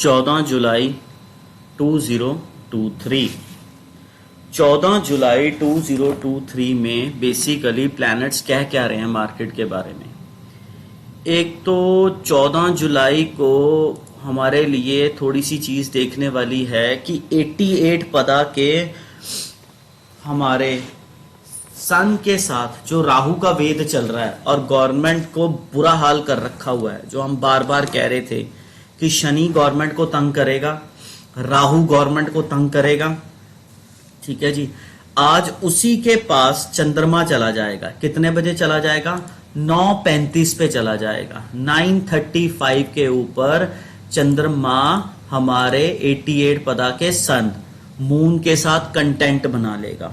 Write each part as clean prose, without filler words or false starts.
14 जुलाई 2023। 14 जुलाई 2023 में basically planets कह क्या रहे हैं मार्केट के बारे में। एक तो 14 जुलाई को हमारे लिए थोड़ी सी चीज देखने वाली है कि 88 पदा के हमारे सन के साथ जो राहु का वेद चल रहा है और गवर्नमेंट को बुरा हाल कर रखा हुआ है। जो हम बार बार कह रहे थे कि शनि गवर्नमेंट को तंग करेगा, राहु गवर्नमेंट को तंग करेगा। ठीक है जी। आज उसी के पास चंद्रमा चला जाएगा। कितने बजे चला जाएगा? 9:35 पे चला जाएगा। 9:35 के ऊपर चंद्रमा हमारे 88 पदा के सन मून के साथ कंटेंट बना लेगा।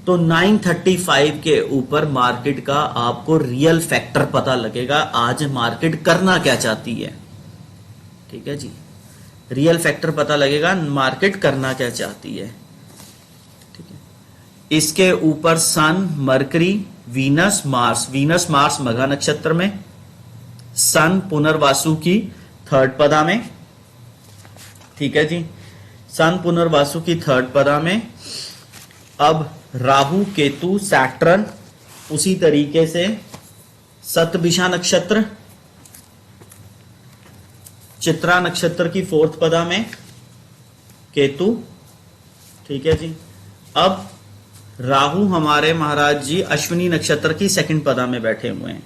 तो 9:35 के ऊपर मार्केट का आपको रियल फैक्टर पता लगेगा। आज मार्केट करना क्या चाहती है। ठीक है जी। रियल फैक्टर पता लगेगा मार्केट करना क्या चाहती है। ठीक है। इसके ऊपर सन, मरकरी, वीनस, मार्स मघा नक्षत्र में, सन पुनर्वासु की 3rd पदा में। ठीक है जी। सन पुनर्वासु की 3rd पदा में। अब राहु, केतु, सैटर्न उसी तरीके से सतभिषा नक्षत्र, चित्रा नक्षत्र की 4th पदा में केतु। ठीक है जी। अब राहु हमारे महाराज जी अश्विनी नक्षत्र की 2nd पदा में बैठे हुए हैं।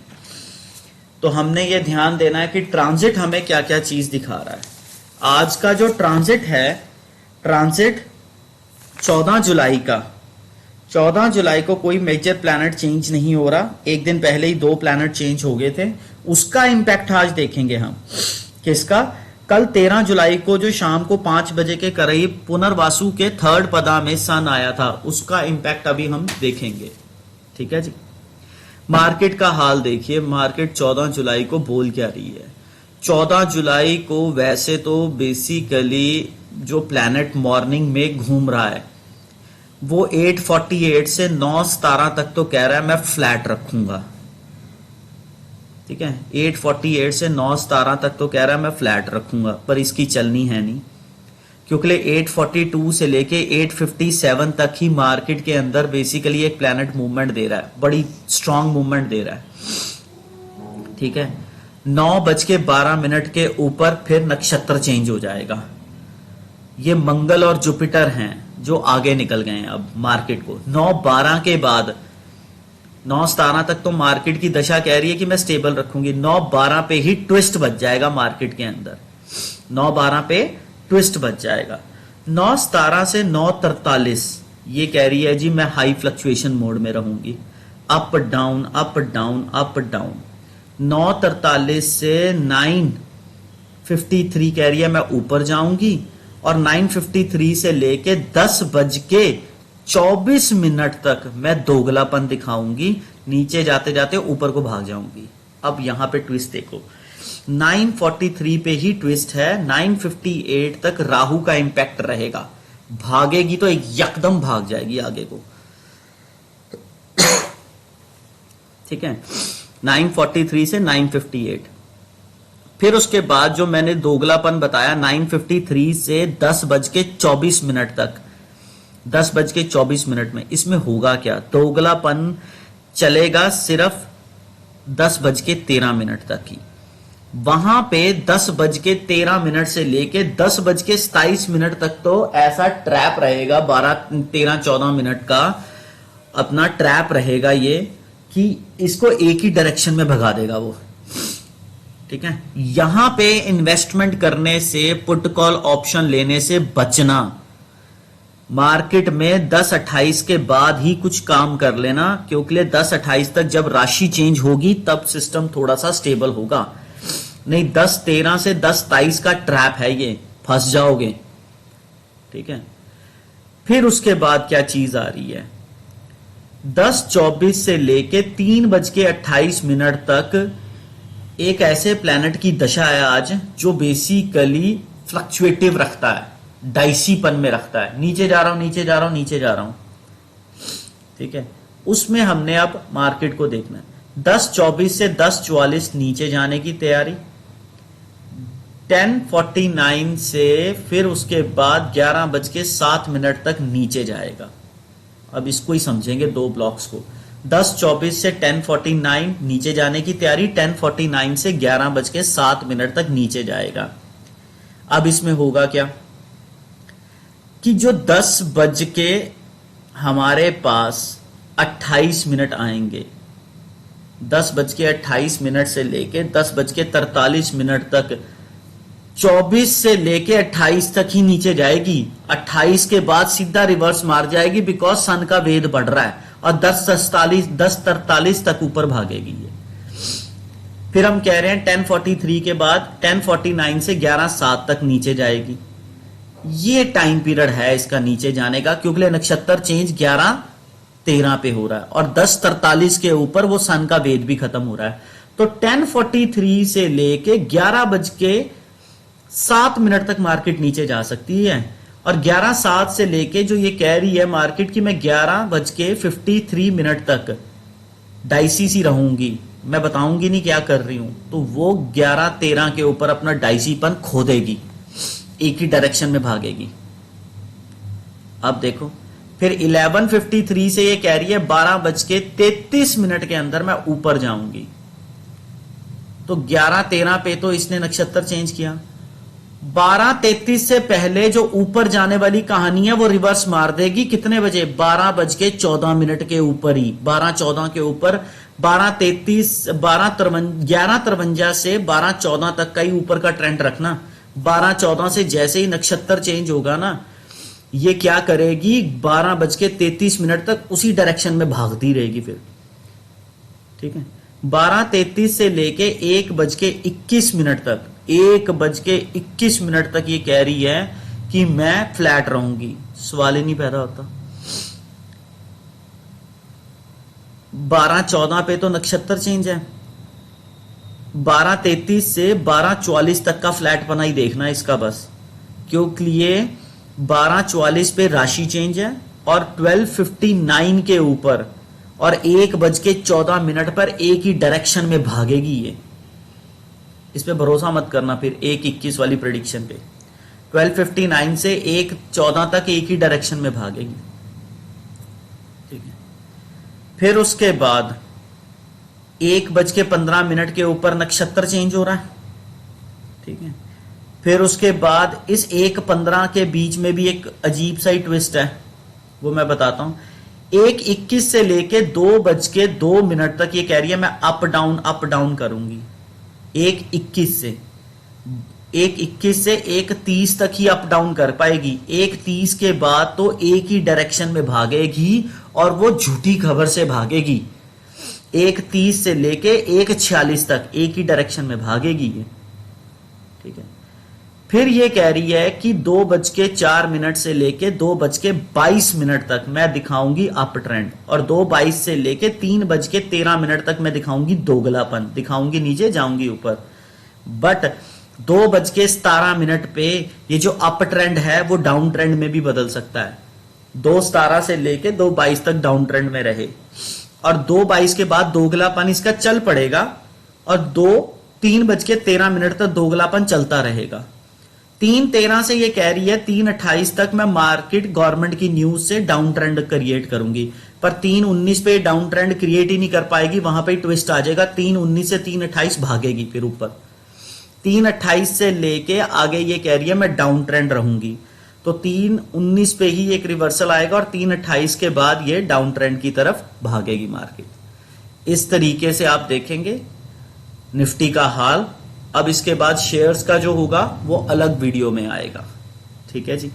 तो हमने ये ध्यान देना है कि ट्रांजिट हमें क्या क्या चीज दिखा रहा है। आज का जो ट्रांजिट है, ट्रांजिट 14 जुलाई का, 14 जुलाई को कोई मेजर प्लैनेट चेंज नहीं हो रहा। एक दिन पहले ही 2 प्लैनेट चेंज हो गए थे। उसका इंपैक्ट आज देखेंगे हम। किसका? कल 13 जुलाई को जो शाम को 5 बजे के करीब पुनर्वासु के 3rd पदा में सन आया था, उसका इंपैक्ट अभी हम देखेंगे। ठीक है जी। मार्केट का हाल देखिए। मार्केट 14 जुलाई को बोल क्या रही है। 14 जुलाई को वैसे तो बेसिकली जो प्लैनेट मॉर्निंग में घूम रहा है वो 8:48 से 9:17 तक तो कह रहा है मैं फ्लैट रखूंगा। ठीक है। 8:48 से 9:17 तक तो कह रहा है मैं फ्लैट रखूंगा, पर इसकी चलनी है नहीं, क्योंकि 8:42 से लेके 8:57 तक ही मार्केट के अंदर बेसिकली एक प्लैनेट मूवमेंट दे रहा है, बड़ी स्ट्रांग मूवमेंट दे रहा है। ठीक है। 9:12 के ऊपर फिर नक्षत्र चेंज हो जाएगा। ये मंगल और जुपिटर हैं जो आगे निकल गए हैं अब मार्केट को। 9:12 के बाद 9:17 तक तो मार्केट की दशा कह रही है कि मैं स्टेबल रखूंगी। 9:12 पे ही ट्विस्ट बच जाएगा मार्केट के अंदर। 9:12 पे ट्विस्ट बच जाएगा। 9:17 से 9:43 ये कह रही है जी मैं हाई फ्लक्चुएशन मोड में रहूंगी। Up down up down up down. 9:43 से 9:53 कह रही है मैं ऊपर जाऊंगी, और 9:53 से लेके 10:24 तक मैं दोगलापन दिखाऊंगी। नीचे जाते जाते ऊपर को भाग जाऊंगी। अब यहां पे ट्विस्ट देखो। 9:43 पे ही ट्विस्ट है। 9:58 तक राहु का इंपैक्ट रहेगा। भागेगी तो एकदम भाग जाएगी आगे को। ठीक है। 9:43 से 9:58। फिर उसके बाद जो मैंने दोगलापन बताया 9:53 से 10:24 तक, 10:24 में, इसमें होगा क्या? दोगलापन चलेगा सिर्फ 10:13 तक ही। वहां पे 10:13 से लेके 10:27 तक तो ऐसा ट्रैप रहेगा, 12, 13, 14 मिनट का अपना ट्रैप रहेगा ये, कि इसको एक ही डायरेक्शन में भगा देगा वो। ठीक है। यहां पे इन्वेस्टमेंट करने से, पुट कॉल ऑप्शन लेने से बचना। मार्केट में 10:28 के बाद ही कुछ काम कर लेना, क्योंकि 10:28 तक जब राशि चेंज होगी तब सिस्टम थोड़ा सा स्टेबल होगा। नहीं 10:13 से 10:23 का ट्रैप है ये, फंस जाओगे। ठीक है। फिर उसके बाद क्या चीज आ रही है? 10:24 से लेके 3:28 तक एक ऐसे प्लैनेट की दशा है आज जो बेसिकली फ्लक्चुएटिव रखता है, डाइसीपन में रखता है। नीचे जा रहा हूं, नीचे जा रहा हूं, नीचे जा रहा हूं। ठीक है। उसमें हमने अब मार्केट को देखना है। 10:24 से 10:44 नीचे जाने की तैयारी, 10:49 से फिर उसके बाद 11:07 तक नीचे जाएगा। अब इसको ही समझेंगे दो ब्लॉक्स को। 10:24 से 10:49 नीचे जाने की तैयारी, 10:49 से 11:07 तक नीचे जाएगा। अब इसमें होगा क्या कि जो 10 बज के हमारे पास 28 मिनट आएंगे, 10:28 से लेके 10:43 तक 24 से लेके 28 तक ही नीचे जाएगी। 28 के बाद सीधा रिवर्स मार जाएगी बिकॉज सन का वेद बढ़ रहा है, और 10:43 तक ऊपर भागेगी ये। फिर हम कह रहे हैं 10:43 के बाद 10:49 से 11:07 तक नीचे जाएगी। ये टाइम पीरियड है इसका नीचे जाने का, क्योंकि नक्षत्र चेंज 11:13 पे हो रहा है और 10:43 के ऊपर वो सन का वेद भी खत्म हो रहा है। तो 10:43 से लेके 11:07 तक मार्केट नीचे जा सकती है, और 11:07 से लेके जो ये कह रही है मार्केट की मैं 11:53 तक डाइसी सी रहूंगी, मैं बताऊंगी नहीं क्या कर रही हूं, तो वो 11:13 के ऊपर अपना डाइसीपन खो देगी, एक ही डायरेक्शन में भागेगी। अब देखो फिर 11:53 से ये कह रही है 12:33 के अंदर मैं ऊपर जाऊंगी, तो 11:13 पे तो इसने नक्षत्र चेंज किया। 12:33 से पहले जो ऊपर जाने वाली कहानी है वो रिवर्स मार देगी। कितने बजे? 12:14 के ऊपर ही, 12:14 के ऊपर, 11:53 से 12:14 तक का ही ऊपर का ट्रेंड रखना। 12:14 से जैसे ही नक्षत्र चेंज होगा ना, ये क्या करेगी, 12:33 तक उसी डायरेक्शन में भागती रहेगी फिर। ठीक है, 12:33 से लेके 1:21 तक, 1:21 तक ये कह रही है कि मैं फ्लैट रहूंगी, सवाल ही नहीं पैदा होता। 12:14 पे तो नक्षत्र चेंज है, 12:33 से 12:44 तक का फ्लैट पना ही देखना है इसका बस, क्योंकि ये 12:44 पे राशि चेंज है और 12:59 के ऊपर और 1:14 पर एक ही डायरेक्शन में भागेगी ये। इस पे भरोसा मत करना फिर 1:21 वाली प्रेडिक्शन पे। 12:59 से 1:14 तक एक ही डायरेक्शन में भागेगी। ठीक है, फिर उसके बाद 1:15 के ऊपर नक्षत्र चेंज हो रहा है। ठीक है, फिर उसके बाद इस 1:15 के बीच में भी एक अजीब सा ही ट्विस्ट है, वो मैं बताता हूं। 1:21 से लेके 2:02 तक ये कह रही है मैं अप डाउन करूंगी। 1:21 से 1:30 तक ही अप डाउन कर पाएगी। 1:30 के बाद तो एक ही डायरेक्शन में भागेगी और वो झूठी खबर से भागेगी। 1:30 से लेके 1:46 तक एक ही डायरेक्शन में भागेगी ये। ठीक है, फिर ये कह रही है कि 2:04 से लेके 2:22 तक मैं दिखाऊंगी अप ट्रेंड, और 2:22 से लेके 3:13 तक मैं दिखाऊंगी दोगलापन, दिखाऊंगी नीचे जाऊंगी ऊपर। बट 2:17 पे ये जो अप ट्रेंड है वो डाउन ट्रेंड में भी बदल सकता है। 2:17 से लेके 2:22 तक डाउन ट्रेंड में रहे, और 2:22 के बाद दोगलापन इसका चल पड़ेगा, और 3:13 तक दोगलापन चलता रहेगा। 3:13 से ये कह रही है 3:28 तक मैं मार्केट गवर्नमेंट की न्यूज से डाउन ट्रेंड क्रिएट करूंगी, पर 3:19 पे डाउन ट्रेंड क्रिएट ही नहीं कर पाएगी, वहां पे ट्विस्ट आ जाएगा। 3:19 से 3:28 भागेगी फिर ऊपर। 3:28 से लेके आगे ये कह रही है मैं डाउन ट्रेंड रहूंगी, तो 3:19 पे ही एक रिवर्सल आएगा और 3:28 के बाद ये डाउन ट्रेंड की तरफ भागेगी मार्केट। इस तरीके से आप देखेंगे निफ्टी का हाल। अब इसके बाद शेयर्स का जो होगा वो अलग वीडियो में आएगा। ठीक है जी।